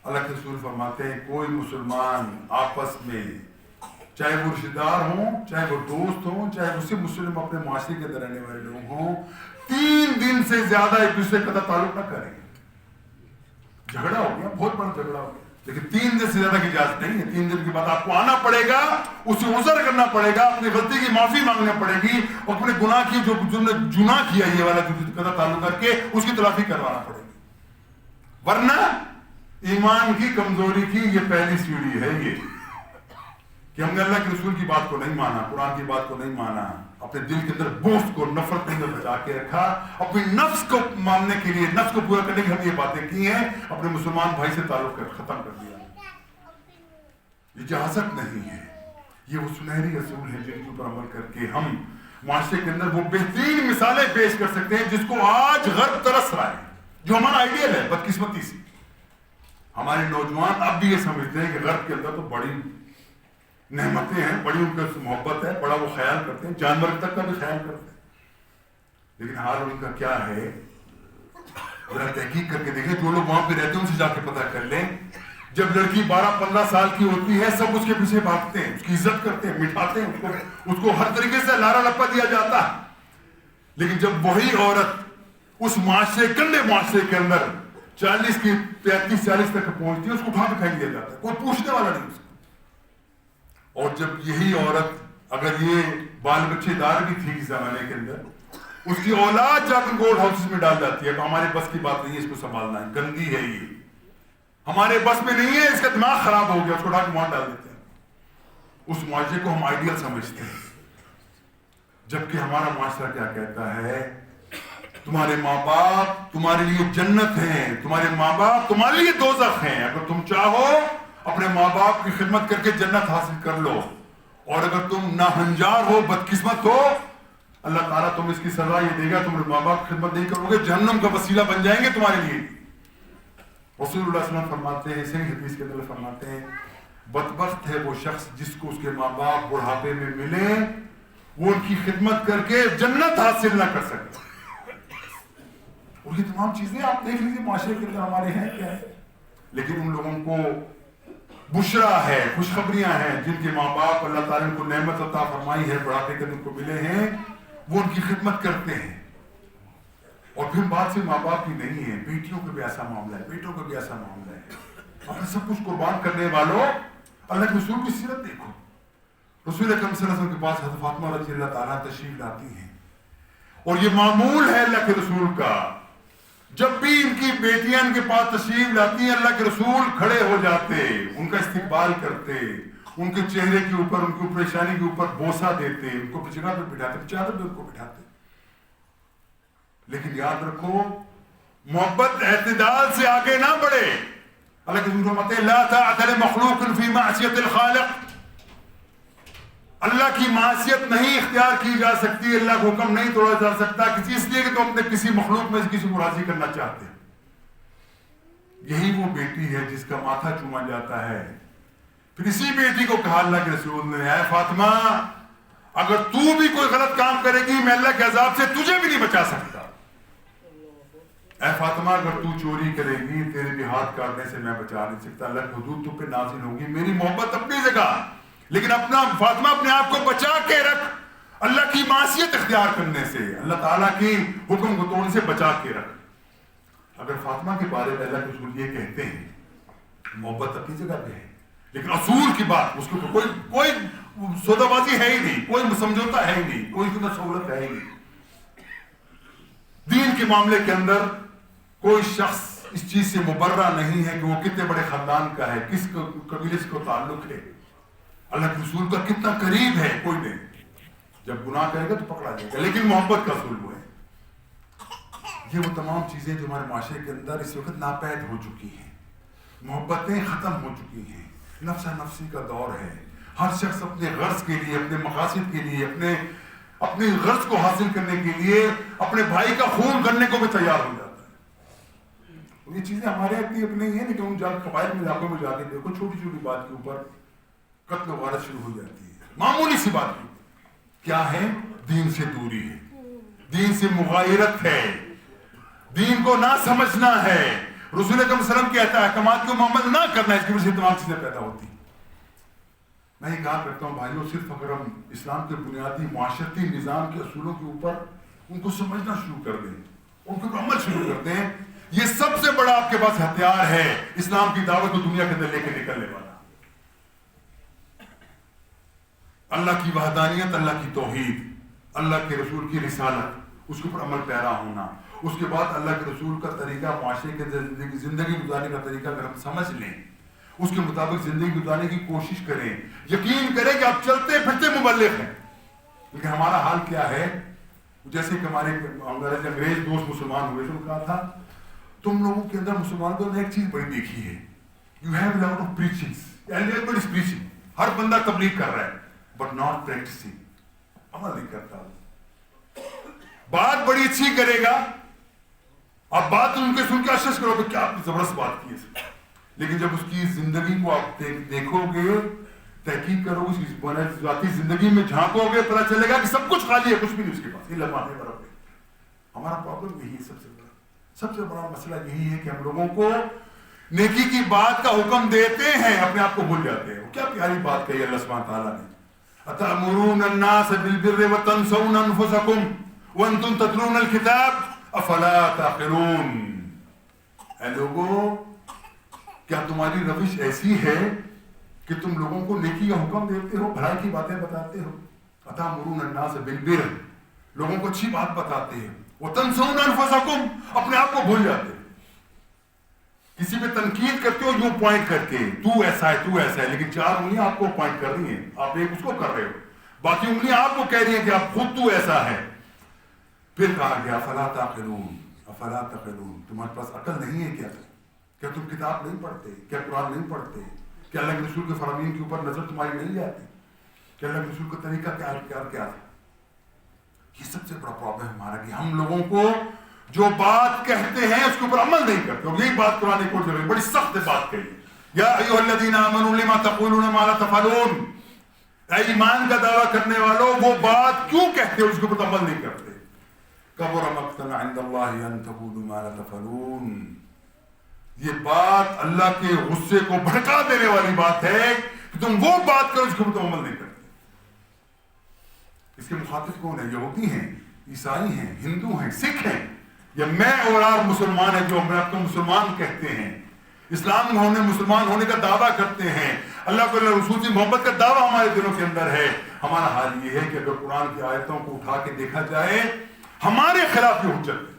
اللہ کے رسول فرماتے ہیں کوئی مسلمان آپس میں چاہے وہ رشتہ دار ہوں, چاہے وہ دوست ہوں, چاہے وہ صرف مسلم اپنے معاشرے کے اندر رہنے والے لوگ ہوں, 3 دن سے زیادہ ایک دوسرے کا تعلق نہ کریں. جھگڑا ہو گیا, بہت بڑا جھگڑا ہو گیا, لیکن 3 دن سے زیادہ کی اجازت نہیں ہے. 3 دن کے بعد آپ کو آنا پڑے گا, اسے عذر کرنا پڑے گا, اپنی غلطی کی معافی مانگنا پڑے گی, اور اپنے گناہ کی جو گناہ کیا یہ والا قضا تعلق کر کے اس کی تلافی کروانا پڑے گی. ورنہ ایمان کی کمزوری کی یہ پہلی سیڑھی ہے, یہ کہ ہم نے اللہ کے رسول کی بات کو نہیں مانا, قرآن کی بات کو نہیں مانا, اپنے دل کے اندر بغض کو, نفرت کے اندر بچا کے رکھا, اپنی نفس کو ماننے کے لیے, نفس کو پورا کرنے کی ہم یہ باتیں کی ہیں, اپنے مسلمان بھائی سے تعلق ختم کر دیا. اجازت نہیں ہے. یہ وہ سنہری اصول ہیں جن کے اوپر عمل کر کے ہم معاشرے کے اندر وہ بہترین مثالیں پیش کر سکتے ہیں جس کو آج غرب ترس رہا ہے, جو ہمارا آئیڈیل ہے. بدقسمتی سے ہمارے نوجوان اب بھی یہ سمجھتے ہیں کہ غرب کے اندر تو بڑی نعمتیں ہیں, بڑی ان کا محبت ہے, بڑا وہ خیال کرتے ہیں, جانور تک کا بھی خیال کرتے ہیں. لیکن حال ان کا کیا ہے ذرا تحقیق کر کے دیکھیں. جو لوگ وہاں پہ رہتے ہیں ان سے جا کے پتہ کر لیں. جب لڑکی 12-15 سال کی ہوتی ہے سب اس کے پیچھے بھاگتے ہیں, اس کی عزت کرتے ہیں, مٹھاتے ہیں, اس کو ہر طریقے سے لارا لپا دیا جاتا ہے. لیکن جب وہی عورت اس معاشرے, گندے معاشرے کے اندر 40 کی 35-40 تک پہنچتی ہے, اس کو اٹھا کے پھینک دیا جاتا ہے, کوئی پوچھنے والا نہیں اس کو. اور جب یہی عورت اگر یہ بال بچے دار بھی تھی اس زمانے کے اندر, اس کی اولاد جا کے گولڈ ہاؤسز میں ڈال جاتی ہے, تو ہمارے بس کی بات نہیں ہے اس کو سنبھالنا ہے, گندی ہے یہ, ہمارے بس میں نہیں ہے, اس کا دماغ خراب ہو گیا, اس کو اٹھا کے وہاں ڈال دیتے ہیں. اس معاشرے کو ہم آئیڈیل سمجھتے ہیں, جبکہ ہمارا معاشرہ کیا کہتا ہے, تمہارے ماں باپ تمہارے لیے جنت ہیں, تمہارے ماں باپ تمہارے لیے دوزخ ہیں. اگر تم چاہو اپنے ماں باپ کی خدمت کر کے جنت حاصل کر لو, اور اگر تم ناہنجار ہو, بدقسمت ہو, اللہ تعالیٰ تم اس کی سزا یہ دے گا, تم ماں باپ کی خدمت نہیں کرو گے, جہنم کا وسیلہ بن جائیں گے تمہارے لیے. رسول اللہ صلی اللہ علیہ وسلم فرماتے ہیں, صحیح حدیث کے اندر فرماتے ہیں, بدبخت ہے وہ شخص جس کو اس کے ماں باپ بڑھاپے میں ملے, وہ ان کی خدمت کر کے جنت حاصل نہ کر سکے. اور یہ تمام چیزیں آپ دیکھ لیجیے معاشرے کے اندر ہمارے ہیں کیا ہے. لیکن ان لوگوں کو بشرا ہے, خوشخبریاں ہیں, جن کے ماں باپ اللہ تعالیٰ نے کو نعمت عطا فرمائی ہے, بڑھاپے کے اندر کو ملے ہیں, وہ ان کی خدمت کرتے ہیں. اور پھر بات سے ماں باپ کی نہیں ہے, بیٹیوں کا بھی ایسا معاملہ ہے, بیٹوں کا بھی ایسا معاملہ ہے. اپنے سب کچھ قربان کرنے والوں, اللہ کے رسول کی سیرت دیکھو. رسول اکرم صلی اللہ علیہ وسلم کے پاس حضرت فاطمہ رضی اللہ تعالیٰ تشریف لاتی ہیں, اور یہ معمول ہے اللہ کے رسول کا, جب بھی ان کی بیٹیاں ان کے پاس تشریف لاتی ہیں, اللہ کے رسول کھڑے ہو جاتے, ان کا استقبال کرتے, ان کے چہرے کے اوپر, ان کی پریشانی کے اوپر بوسہ دیتے, ان کو جگہ پہ بٹھاتے, چادر پہ ان کو بٹھاتے. لیکن یاد رکھو, محبت اعتدال سے آگے نہ بڑھے. اللہ کے رسول فرماتے ہیں, لا طاعۃ لمخلوق فی معصیۃ الخالق. اللہ کی معصیت نہیں اختیار کی جا سکتی, اللہ کا حکم نہیں توڑا جا سکتا کسی, اس لیے کہ تم اپنے کسی مخلوق میں سے کسی کو راضی کرنا چاہتے ہیں. یہی وہ بیٹی ہے جس کا ماتھا چوما جاتا ہے. پھر اسی بیٹی کو کہا اللہ کے رسول نے, اے فاطمہ اگر تو بھی کوئی غلط کام کرے گی, میں اللہ کے عذاب سے تجھے بھی نہیں بچا سکتا. اے فاطمہ اگر تو چوری کرے گی, تیرے بھی ہاتھ کاٹنے سے میں بچا نہیں سکتا. اللہ کی حدود تو پہ نازل ہوگی, میری محبت اپنی جگہ, لیکن اپنا فاطمہ اپنے آپ کو بچا کے رکھ اللہ کی معصیت اختیار کرنے سے, اللہ تعالیٰ کی حکم کو توڑنے سے بچا کے رکھ. اگر فاطمہ کے بارے میں اللہ کے رسول یہ کہتے ہیں, محبت اپنی جگہ پہ ہے, لیکن اصول کی بات, اس کو کوئی سودا بازی ہے ہی نہیں, کوئی سمجھوتا ہے ہی نہیں, کوئی سہولت ہے ہی نہیں. دین کے معاملے کے اندر کوئی شخص اس چیز سے مبرہ نہیں ہے کہ وہ کتنے بڑے خاندان کا ہے, کس قبیلے سے کو تعلق ہے, اللہ کے رسول کا کتنا قریب ہے, کوئی نہیں. جب گناہ کرے گا تو پکڑا جائے گا, لیکن محبت کا اصول وہ ہے. یہ وہ تمام چیزیں جو ہمارے معاشرے کے اندر اس وقت ناپید ہو چکی ہیں, محبتیں ختم ہو چکی ہیں, نفسا نفسی کا دور ہے. ہر شخص اپنے غرض کے لیے, اپنے مقاصد کے لیے, اپنے غرض کو حاصل کرنے کے لیے اپنے بھائی کا خون کرنے کو بھی تیار ہو جاتا ہے. یہ چیزیں ہمارے اپنی نہیں ہیں, لیکن ان قبائل میں علاقوں میں جا کے دیکھو, چھوٹی چھوٹی بات کے اوپر قتل و غارت شروع ہو جاتی ہے, معمولی سی بات کی. کیا ہے؟ دین سے دوری ہے, دین سے مغایرت ہے, دین کو نہ سمجھنا ہے, رسول اکرم صلی اللہ علیہ وسلم کے احکامات کو عمل نہ کرنا، اس کی وجہ سے تمام چیزیں پیدا ہوتی ہیں۔ میں یہ کہا کرتا ہوں بھائیوں، صرف اگر ہم اسلام کے بنیادی معاشرتی نظام کے اصولوں کے اوپر ان کو سمجھنا شروع کر دیں، ان کے اوپر عمل شروع کر دیں، یہ سب سے بڑا آپ کے پاس ہتھیار ہے اسلام کی دعوت کو دنیا کے اندر لے کے نکلنے والا۔ اللہ کی وحدانیت، اللہ کی توحید، اللہ کے رسول کی رسالت، اس کے اوپر عمل پیرا ہونا، اس کے بعد اللہ کے رسول کا طریقہ، معاشرے کے زندگی گزارنے کا طریقہ اگر ہم سمجھ لیں، اس کے مطابق زندگی گزارنے کی کوشش کریں، یقین کریں کہ آپ چلتے پھرتے مبلغ ہیں۔ لیکن ہمارا حال کیا ہے؟ جیسے کہ ہمارے انگریز دوست مسلمان ہوئے تو کہا تھا تم لوگوں کے اندر مسلمانوں نے ایک چیز بڑی دیکھی ہے، you have a lot of preachings, everybody is preaching, ہر بندہ تبلیغ کر رہا ہے بٹ ناٹ پریکٹسنگ، عمل نہیں کرتا۔ بات بڑی اچھی کرے گا، آپ بات ان کے سن کے اشش کرو کہ کیا آپ نے زبردست بات کی ہے، لیکن جب اس کی زندگی کو آپ دیکھو گے، تحقیق کرو گے، اس کی ذاتی زندگی میں جھانکو گے، پتہ چلے گا کہ سب کچھ خالی ہے، کچھ بھی نہیں اس کے پاس، یہ لمحے برابر ہے۔ ہمارا پرابلم یہی ہے، سب سے بڑا مسئلہ یہی ہے کہ ہم لوگوں کو نیکی کی بات کا حکم دیتے ہیں، اپنے آپ کو بھول جاتے ہیں۔ وہ کیا پیاری بات کہی اللہ سبحانہ تعالیٰ نے، أَتَأْمُرُونَ النَّاسَ بِالْبِرِّ وَتَنْسَوْنَ أَنفُسَكُمْ وَأَنْتُمْ تَتْلُونَ الْكِتَابَ أَفَلَا تَعْقِلُونَ۔ اے لوگوں، کیا تمہاری روش ایسی ہے کہ تم لوگوں کو نیکی کا حکم دیتے ہو، بھلائی کی باتیں بتاتے ہو؟ أَتَأْمُرُونَ النَّاسَ بِالْبِرِّ، لوگوں کو اچھی بات بتاتے ہیں، وَتَنْسَوْنَ أَنفُسَكُمْ، اپنے آپ کو بھول جاتے ہیں۔ کسی پہ تنقید کرتے ہو یوں پوائنٹ کر کے، تو ایسا ہے تو ایسا ہے، لیکن چار انگلیاں آپ کو پوائنٹ کر رہی ہیں، آپ ایک اس کو کر رہے ہو، باقی انگلیاں آپ کو کہہ رہی ہیں کہ آپ خود تو ایسا ہے۔ پھر کہا گیا افلا تعقلون، افلا تعقلون، تمہارے پاس عقل نہیں ہے کیا تم کتاب نہیں پڑھتے، کیا قرآن نہیں پڑھتے، کیا اللہ کے رسول کے فرامین کے اوپر نظر تمہاری نہیں جاتی، کہ اللہ کے رسول کا طریقہ کیا تھا؟ یہ سب سے بڑا پرابلم ہے ہمارا کہ ہم لوگوں کو جو بات کہتے ہیں اس کے اوپر عمل نہیں کرتے۔ اور یہی بات قرآن کو جو ہے بڑی سخت بات کہی، یا ایھا الذین آمنوا لما تقولون ما لا تفعلون، اے ایمان کا دعویٰ کرنے والوں، وہ بات کیوں کہتے ہو اس کے اوپر عمل نہیں کرتے؟ کبر مقتا عند اللہ ان تقولوا ما لا تفعلون، یہ بات اللہ کے غصے کو بھڑکا دینے والی بات ہے کہ تم وہ بات کرو اس کے اوپر عمل نہیں کرتے۔ اس کے مخاطب کون ہیں؟ یہودی ہیں، عیسائی ہیں، ہندو ہیں، سکھ ہیں، یا میں اور آپ مسلمان ہیں جو اپنے آپ کو مسلمان کہتے ہیں، اسلام ہونے مسلمان ہونے کا دعویٰ کرتے ہیں، اللہ کو اللہ رسول سے محبت کا دعویٰ ہمارے دلوں کے اندر ہے۔ ہمارا حال یہ ہے کہ اگر قرآن کی آیتوں کو اٹھا کے دیکھا جائے ہمارے خلاف یہ حجت ہے۔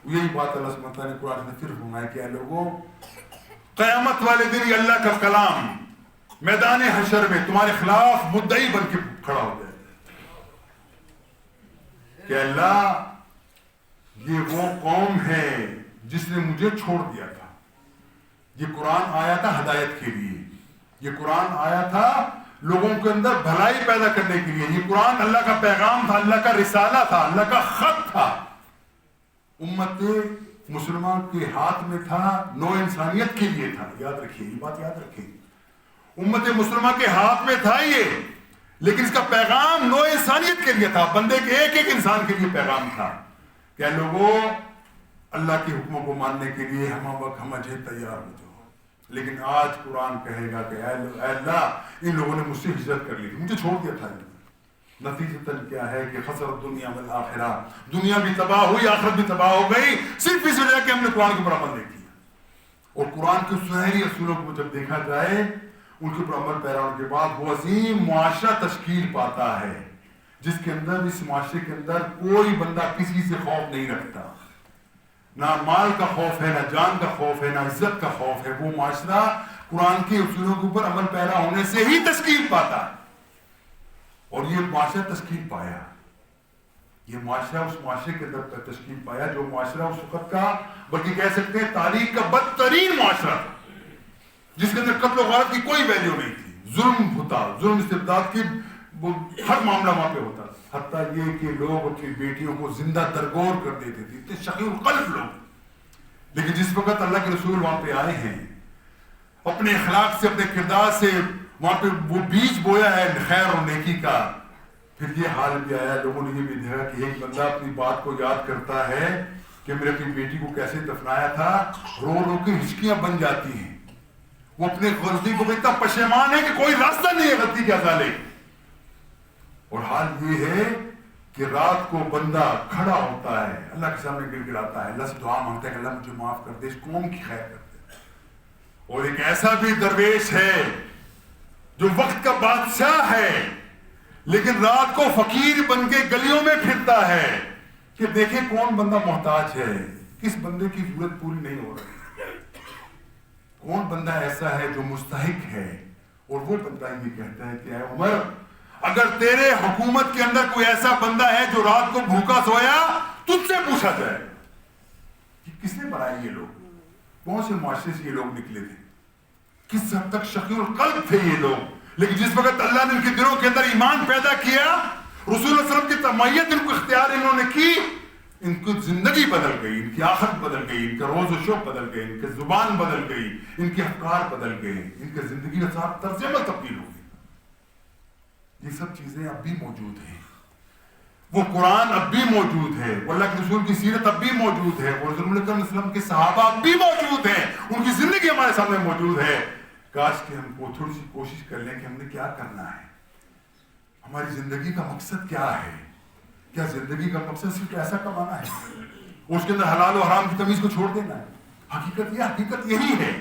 یہی بات اللہ سبحانہ وتعالیٰ نے قرآن میں پھر فرمایا کہ اے لوگوں، قیامت والے دن اللہ کا کلام میدان حشر میں تمہارے خلاف مدعی بن کے کھڑا ہو جائے کہ اللہ یہ وہ قوم ہے جس نے مجھے چھوڑ دیا تھا۔ یہ قرآن آیا تھا ہدایت کے لیے، یہ قرآن آیا تھا لوگوں کے اندر بھلائی پیدا کرنے کے لیے، یہ قرآن اللہ کا پیغام تھا، اللہ کا رسالہ تھا، اللہ کا خط تھا، امت مسلمان کے ہاتھ میں تھا، نو انسانیت کے لیے تھا۔ یاد رکھیے، یہ بات یاد رکھیے، امت مسلمہ کے ہاتھ میں تھا یہ، لیکن اس کا پیغام نو انسانیت کے لیے تھا، بندے کے ایک ایک انسان کے لیے پیغام تھا کہ لوگوں اللہ کے حکموں کو ماننے کے لیے ہم وقت ہم اجے تیار ہو جاؤ۔ لیکن آج قرآن کہے گا کہ اے اللہ ان لوگوں نے مجھ سے ہجرت کر لی تھی، مجھے چھوڑ دیا تھا۔ نتیجتاً کیا ہے کہ خسرت دنیا والآخرہ، دنیا بھی تباہ ہوئی، آخرت بھی تباہ ہو گئی، صرف اس وجہ کہ ہم نے قرآن کے اوپر عمل نہیں کیا۔ اور قرآن کے سنہری اصولوں کو جب دیکھا جائے ان کے اوپر عمل پیرا ہونے کے بعد وہ عظیم معاشرہ تشکیل پاتا ہے جس کے اندر، اس معاشرے کے اندر کوئی بندہ کسی سے خوف نہیں رکھتا، نہ مال کا خوف ہے، نہ جان کا خوف ہے، نہ عزت کا خوف ہے۔ وہ معاشرہ قرآن کے اصولوں کے اوپر عمل پیرا ہونے سے ہی تشکیل پاتا ہے۔ اور یہ معاشرہ تشکیل پایا، یہ معاشرہ اس معاشرے کے اندر تشکیل پایا جو معاشرہ اس وقت کا، بلکہ کہہ سکتے ہیں تاریخ کا بدترین معاشرہ تھا، جس کے اندر قتل و غارت کی کوئی ویلیو نہیں تھی، ظلم ہوتا، ظلم استبداد کی ہر معاملہ وہاں پہ ہوتا، حتیٰ یہ کہ لوگ اپنی بیٹیوں کو زندہ درگور کر دیتے تھے، اتنے شقی القلب لوگ۔ لیکن جس وقت اللہ کے رسول وہاں پہ آئے ہیں، اپنے اخلاق سے، اپنے کردار سے وہاں پہ وہ بیج بویا ہے خیر اور نیکی کا، پھر یہ حال بھی آیا، لوگوں نے یہ بھی دیکھا کہ ایک بندہ اپنی بات کو یاد کرتا ہے کہ کہ میرے اپنی بیٹی کو کیسے دفنایا تھا، رو رو کے ہچکیاں بن جاتی ہیں، وہ اپنے غلطی کو اتنا پشیمان ہے کہ کوئی راستہ نہیں ہے غلطی کا ازالے۔ اور حال یہ ہے کہ رات کو بندہ کھڑا ہوتا ہے، اللہ کے سامنے گر گراتا ہے، اللہ سے دعا مانگتا ہے کہ اللہ مجھے معاف کر دے، اس قوم کی خیر کر دے۔ اور ایک ایسا بھی درویش ہے جو وقت کا بادشاہ ہے لیکن رات کو فقیر بن کے گلیوں میں پھرتا ہے کہ دیکھیں کون بندہ محتاج ہے، کس بندے کی ضرورت پوری نہیں ہو رہی، کون بندہ ایسا ہے جو مستحق ہے۔ اور وہ بندہ یہ کہتا ہے کہ اے عمر، اگر تیرے حکومت کے اندر کوئی ایسا بندہ ہے جو رات کو بھوکا سویا، تجھ سے پوچھا جائے کہ کس نے بنائے یہ لوگ، کون سے معاشرے سے یہ لوگ نکلے تھے، کس حد تک شقی القلب تھے یہ لوگ۔ لیکن جس وقت اللہ نے ان کے دلوں کے اندر ایمان پیدا کیا، رسول اللہ علیہ وسلم کی تمائیت ان کو اختیار انہوں نے کی، ان کی زندگی بدل گئی، ان کی آخرت بدل گئی، ان کا روز و شوق بدل گئی، ان کی زبان بدل گئی، ان کے افکار بدل گئے، ان کی زندگی کا صاحب طرز عمل تبدیل ہو گئی۔ یہ سب چیزیں اب بھی موجود ہیں، وہ قرآن اب بھی موجود ہے، وہ اللہ کے رسول کی سیرت اب بھی موجود ہے، اور رسول اللہ علیہ وسلم کے صحابہ اب بھی موجود ہیں، ان کی زندگی ہمارے سامنے موجود ہے۔ کاش کہ ہم کو تھوڑی سی کوشش کر لیں کہ ہم نے کیا کرنا ہے، ہماری زندگی کا مقصد کیا ہے۔ کیا زندگی کا مقصد صرف پیسہ کمانا ہے، اس کے اندر حلال و حرام کی تمیز کو چھوڑ دینا ہے؟ حقیقت یہی ہے،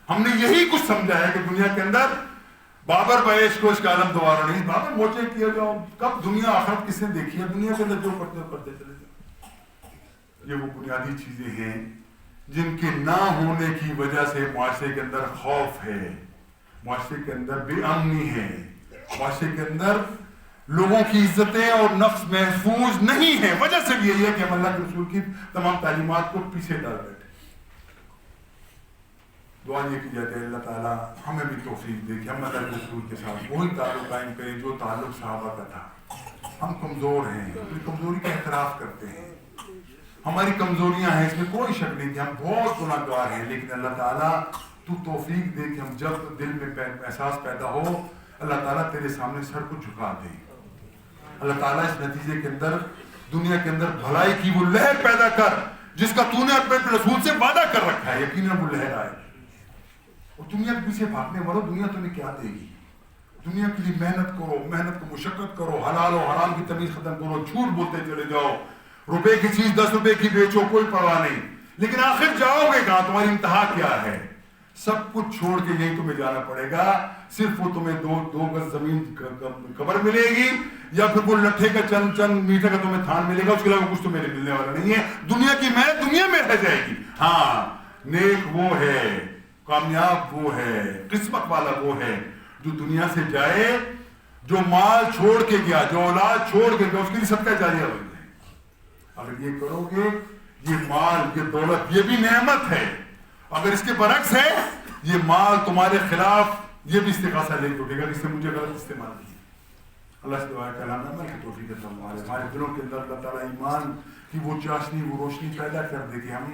ہم نے یہی کچھ سمجھا ہے کہ دنیا کے اندر بابر بیش کو اس کا عالم دوبارہ نہیں، بابر موچے کیا جاؤ، کب دنیا آخرت کس نے دیکھی ہے، دنیا کے اندر جو کرتے ہو کرتے چلے جاؤ۔ یہ وہ بنیادی چیزیں ہیں جن کے نہ ہونے کی وجہ سے معاشرے کے اندر خوف ہے، معاشرے کے اندر بے امنی ہے، معاشرے کے اندر لوگوں کی عزتیں اور نفس محفوظ نہیں ہے۔ وجہ سے بھی یہی ہے کہ ہم اللہ کے رسول کی تمام تعلیمات کو پیچھے ڈال بیٹھے۔ دعا یہ کی جاتی ہے اللہ تعالیٰ ہمیں بھی توفیق دے کہ ہم اللہ کے رسول کے ساتھ وہی تعلق قائم کریں جو تعلق صحابہ کا تھا۔ ہم کمزور ہیں، اپنی کمزوری کا اعتراف کرتے ہیں، ہماری کمزوریاں ہیں، اس میں کوئی شک نہیں کہ ہم بہت گناہ گار ہیں، لیکن اللہ تعالیٰ تو توفیق دے کہ ہم جب دل میں احساس پیدا ہو اللہ تعالیٰ تیرے سامنے سر کو جھکا دے، اللہ تعالیٰ اس نتیجے کے اندر دنیا کے اندر بھلائی کی وہ لہر پیدا کر جس کا تو نے اپنے رسول سے وعدہ کر رکھا ہے، یقیناً وہ لہر آئے۔ اور دنیا کے پیچھے بھاگنے والوں، دنیا تمہیں کیا دے گی؟ دنیا کے لیے محنت کرو، محنت کو مشقت کرو، حلال و حرام کی تمیز ختم کرو، جھوٹ بولتے چلے جاؤ، روپے کی چیز 10 روپے کی بیچو، کوئی پرواہ نہیں، لیکن آخر جاؤ گے کہاں؟ تمہاری انتہا کیا ہے؟ سب کچھ چھوڑ کے یہیں تمہیں جانا پڑے گا، صرف وہ تمہیں دو گز زمین قبر ملے گی یا پھر وہ لٹھے کا چند میٹر کا تمہیں تھان ملے گا، اس کے علاوہ کچھ تمہیں ملنے والا نہیں ہے۔ دنیا کی محنت دنیا میں رہ جائے گی۔ ہاں، نیک وہ ہے، کامیاب وہ ہے، قسمت والا وہ ہے جو دنیا سے جائے، جو مال چھوڑ کے گیا، جو اولاد چھوڑ کے گیا، اس کے لیے صدقہ جاریہ بن جائے۔ اگر یہ کرو گے، یہ مال، یہ دولت، یہ بھی نعمت ہے۔ اگر اس کے برعکس ہے، یہ مال تمہارے خلاف، یہ بھی استغاثہ لے کے اٹھے گا، اس نے مجھے غلط استعمال کیا۔ اللہ سے دعا ہے کہ اللہ عمل کی توفیق عطا فرمائے، ہمارے دلوں کے اندر اللہ تعالیٰ ایمان کی وہ چاشنی، وہ روشنی پیدا کر دے کہ ہم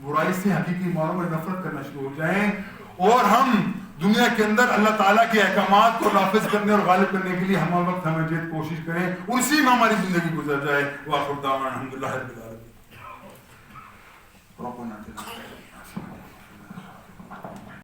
برائی سے حقیقی معنوں میں نفرت کرنا شروع ہو جائیں، اور ہم دنیا کے اندر اللہ تعالیٰ کے احکامات کو نافذ کرنے اور غالب کرنے کے لیے ہم وقت ہمیں جد کوشش کریں، اور اسی میں ہماری زندگی گزر جائے۔ وآخر دعوانا الحمدللہ رب العالمین۔